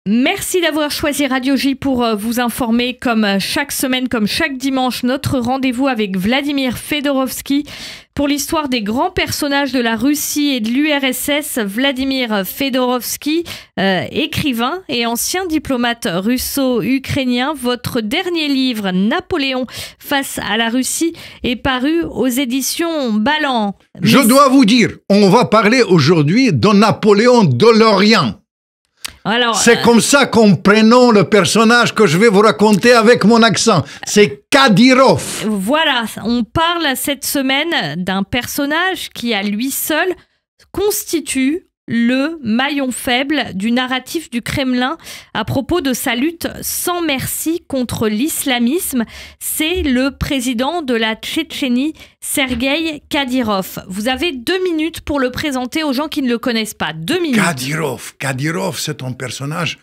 Merci d'avoir choisi Radio J pour vous informer comme chaque semaine, comme chaque dimanche, notre rendez-vous avec Vladimir Fedorovski pour l'histoire des grands personnages de la Russie et de l'URSS. Vladimir Fedorovski, écrivain et ancien diplomate russo-ukrainien. Votre dernier livre, Napoléon face à la Russie, est paru aux éditions Ballant. Je dois vous dire, on va parler aujourd'hui de Napoléon de l'Orient. C'est comme ça qu'on prénomme le personnage que je vais vous raconter avec mon accent. C'est Kadyrov. Voilà, on parle cette semaine d'un personnage qui, à lui seul, constitue le maillon faible du narratif du Kremlin à propos de sa lutte sans merci contre l'islamisme. C'est le président de la Tchétchénie, Sergueï Kadyrov. Vous avez 2 minutes pour le présenter aux gens qui ne le connaissent pas. 2 minutes. Kadyrov, c'est un personnage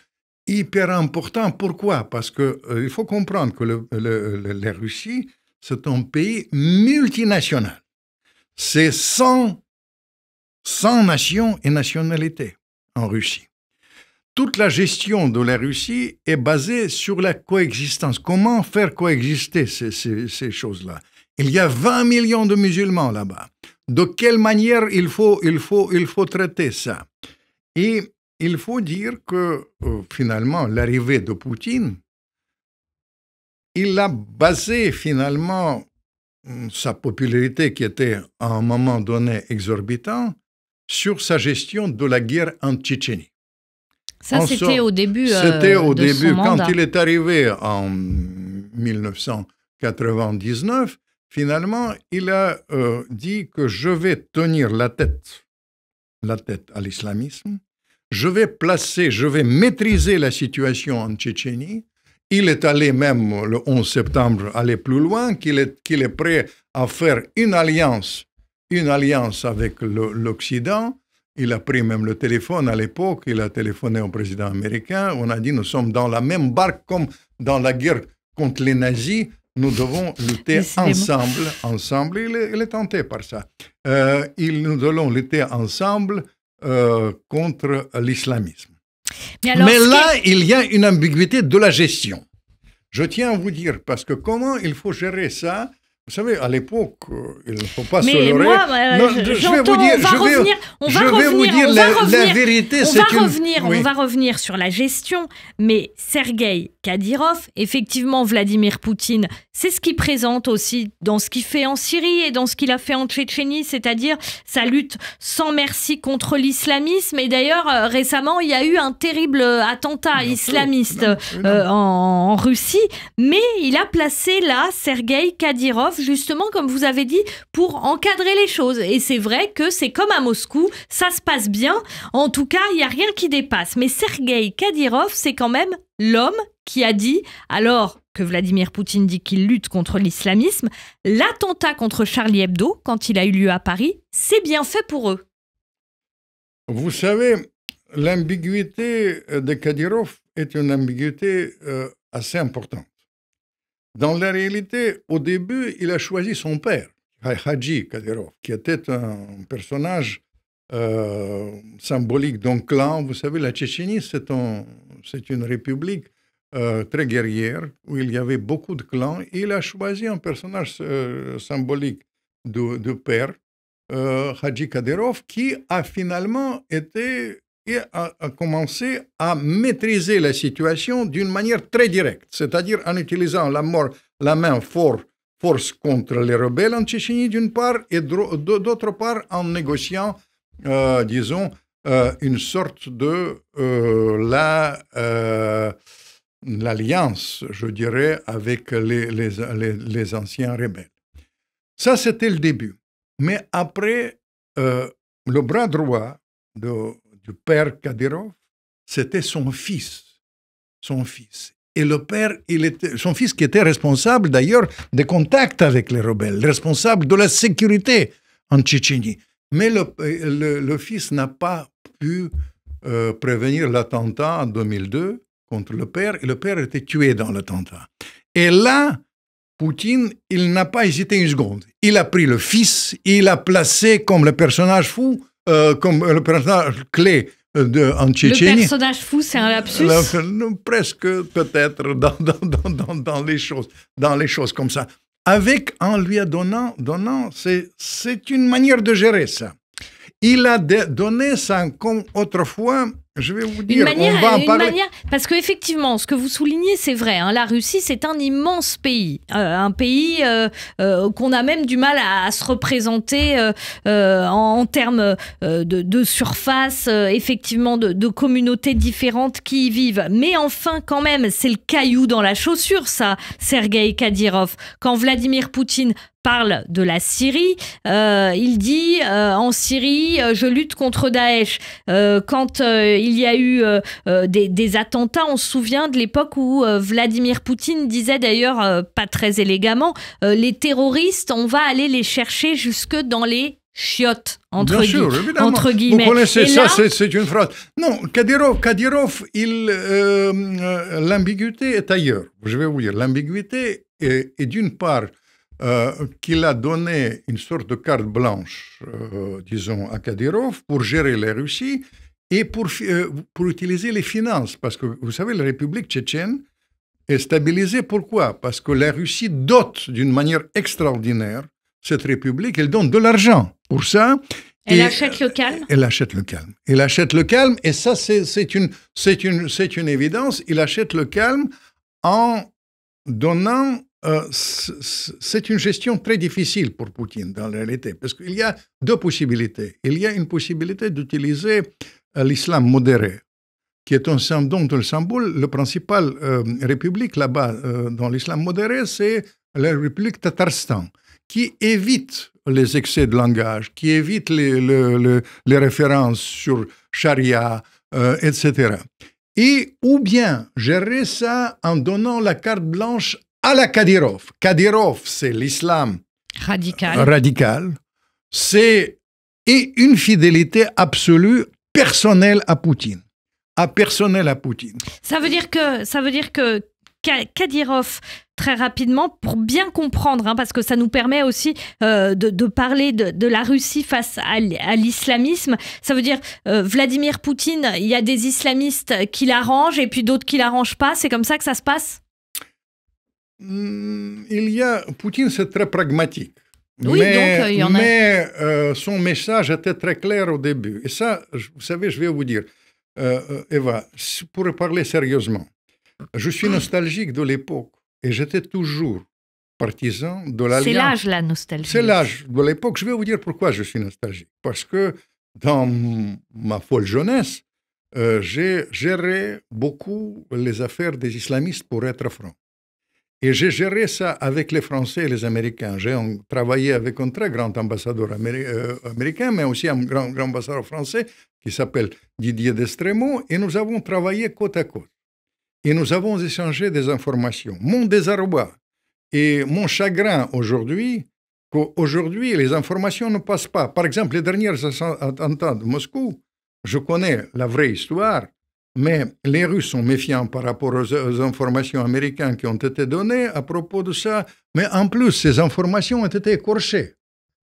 hyper important. Pourquoi? Parce que il faut comprendre que la Russie, c'est un pays multinational. C'est 100 nations et nationalités en Russie. Toute la gestion de la Russie est basée sur la coexistence. Comment faire coexister ces choses-là? Il y a 20 millions de musulmans là-bas. De quelle manière il faut traiter ça? Et il faut dire que finalement, l'arrivée de Poutine, il a basé finalement sa popularité qui était à un moment donné exorbitante sur sa gestion de la guerre en Tchétchénie. Ça, c'était au début C'était au début, quand il est arrivé en 1999, finalement, il a dit que je vais tenir la tête à l'islamisme, je vais maîtriser la situation en Tchétchénie. Il est allé même, le 11 septembre, aller plus loin, qu'il est prêt à faire une alliance avec l'Occident. Il a pris même le téléphone à l'époque, il a téléphoné au président américain. On a dit, nous sommes dans la même barque comme dans la guerre contre les nazis. Nous devons lutter ensemble. Il est tenté par ça. Nous devons lutter ensemble contre l'islamisme. Mais là, il y a une ambiguïté de la gestion. Je tiens à vous dire, parce que comment il faut gérer ça? Vous savez, à l'époque, il ne faut pas se leurrer. On va revenir sur la gestion, mais Sergueï Kadyrov, effectivement, Vladimir Poutine, c'est ce qu'il présente aussi dans ce qu'il fait en Syrie et dans ce qu'il a fait en Tchétchénie, c'est-à-dire sa lutte sans merci contre l'islamisme. Et d'ailleurs, récemment, il y a eu un terrible attentat islamiste en Russie, mais il a placé là Sergueï Kadyrov, justement, comme vous avez dit, pour encadrer les choses. Et c'est vrai que c'est comme à Moscou, ça se passe bien. En tout cas, il n'y a rien qui dépasse. Mais Sergueï Kadyrov, c'est quand même l'homme qui a dit, alors que Vladimir Poutine dit qu'il lutte contre l'islamisme, l'attentat contre Charlie Hebdo, quand il a eu lieu à Paris, c'est bien fait pour eux. Vous savez, l'ambiguïté de Kadyrov est une ambiguïté assez importante. Dans la réalité, au début, il a choisi son père, Hadji Kadyrov, qui était un personnage symbolique d'un clan. Vous savez, la Tchétchénie, c'est une république très guerrière, où il y avait beaucoup de clans. Il a choisi un personnage symbolique du père, Hadji Kadyrov, qui a finalement a commencé à maîtriser la situation d'une manière très directe, c'est-à-dire en utilisant la main force contre les rebelles en Tchétchénie d'une part, et d'autre part en négociant, disons, une sorte de l'alliance, je dirais, avec les anciens rebelles. Ça, c'était le début. Mais après, le bras droit du père Kadyrov, c'était son fils. Et le père, son fils qui était responsable d'ailleurs des contacts avec les rebelles, responsable de la sécurité en Tchétchénie. Mais le fils n'a pas pu prévenir l'attentat en 2002 contre le père, et le père était tué dans l'attentat. Et là, Poutine, il n'a pas hésité une seconde. Il a pris le fils, il l'a placé comme le personnage fou, comme le personnage clé en Tchétchénie. Le personnage fou, c'est un lapsus? Presque, peut-être, dans les choses comme ça. En lui donnant, c'est une manière de gérer ça. Il a donné ça comme autrefois. Je vais vous dire, on va en parler. Parce qu'effectivement, ce que vous soulignez, c'est vrai. Hein, la Russie, c'est un immense pays. Un pays qu'on a même du mal à se représenter en termes de surface, effectivement, de communautés différentes qui y vivent. Mais enfin, quand même, c'est le caillou dans la chaussure, ça, Sergueï Kadyrov. Quand Vladimir Poutine parle de la Syrie, il dit en Syrie, je lutte contre Daesh. Quand il y a eu des attentats, on se souvient de l'époque où Vladimir Poutine disait d'ailleurs, pas très élégamment, les terroristes, on va aller les chercher jusque dans les chiottes, entre guillemets. Vous connaissez ça, c'est une phrase. Non, Kadyrov, l'ambiguïté est ailleurs. Je vais vous dire, l'ambiguïté est d'une part qu'il a donné une sorte de carte blanche, disons, à Kadyrov pour gérer la Russie et pour utiliser les finances. Parce que, vous savez, la République tchétchène est stabilisée. Pourquoi? Parce que la Russie dote d'une manière extraordinaire cette République. Elle donne de l'argent pour ça. Elle achète le calme? Elle achète le calme. Elle achète le calme. Et ça, c'est une évidence. Il achète le calme en donnant... c'est une gestion très difficile pour Poutine, dans la réalité, parce qu'il y a deux possibilités. Il y a une possibilité d'utiliser l'islam modéré, qui est un symbole de Istanbul. La principale république là-bas, dans l'islam modéré, c'est la République Tatarstan, qui évite les excès de langage, qui évite les références sur charia, etc. Et ou bien gérer ça en donnant la carte blanche à la Kadyrov. Kadyrov, c'est l'islam radical. C'est une fidélité absolue, personnelle à Poutine. Ça veut dire que Kadyrov, très rapidement, pour bien comprendre, hein, parce que ça nous permet aussi de parler de la Russie face à l'islamisme, ça veut dire Vladimir Poutine, il y a des islamistes qui l'arrangent et puis d'autres qui l'arrangent pas, c'est comme ça que ça se passe? Poutine, c'est très pragmatique. Oui, donc il y en a. Mais son message était très clair au début. Et ça, vous savez, je vais vous dire, Eva, pour parler sérieusement, je suis nostalgique de l'époque et j'étais toujours partisan de l'alliance. C'est l'âge, la nostalgie. C'est l'âge de l'époque. Je vais vous dire pourquoi je suis nostalgique. Parce que dans ma folle jeunesse, j'ai géré beaucoup les affaires des islamistes, pour être franc. Et j'ai géré ça avec les Français et les Américains. J'ai travaillé avec un très grand ambassadeur américain, mais aussi un grand ambassadeur français qui s'appelle Didier Destremaux, et nous avons travaillé côte à côte. Et nous avons échangé des informations. Mon désarroi et mon chagrin aujourd'hui, qu'aujourd'hui, les informations ne passent pas. Par exemple, les derniers attentats de Moscou, je connais la vraie histoire, mais les Russes sont méfiants par rapport aux informations américaines qui ont été données à propos de ça. Mais en plus, ces informations ont été écorchées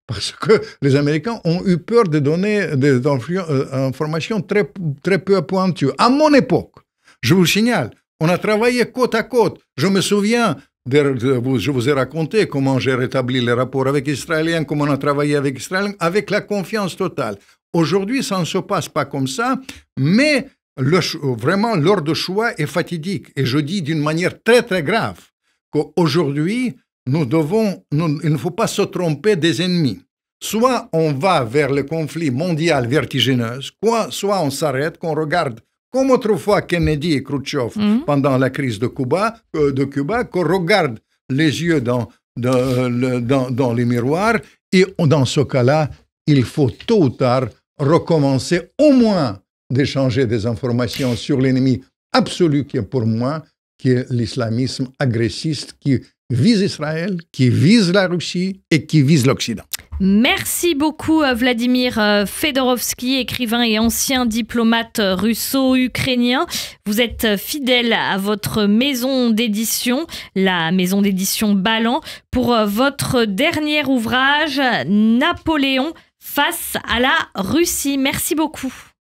parce que les Américains ont eu peur de donner des informations très, très peu pointues. À mon époque, je vous signale, on a travaillé côte à côte. Je me souviens, je vous ai raconté comment j'ai rétabli les rapports avec les Israéliens, comment on a travaillé avec les Israéliens, avec la confiance totale. Aujourd'hui, ça ne se passe pas comme ça, mais vraiment, l'ordre de choix est fatidique. Et je dis d'une manière très, très grave qu'aujourd'hui, il ne faut pas se tromper des ennemis. Soit on va vers le conflit mondial vertigineux, soit on s'arrête, qu'on regarde, comme autrefois Kennedy et Khrouchtchev pendant la crise de Cuba, qu'on regarde les yeux dans les miroirs. Et dans ce cas-là, il faut tôt ou tard recommencer au moins d'échanger des informations sur l'ennemi absolu qui est pour moi, qui est l'islamisme agressiste qui vise Israël, qui vise la Russie et qui vise l'Occident. Merci beaucoup Vladimir Fedorovski, écrivain et ancien diplomate russo-ukrainien. Vous êtes fidèle à votre maison d'édition, la maison d'édition Ballant, pour votre dernier ouvrage, Napoléon face à la Russie. Merci beaucoup.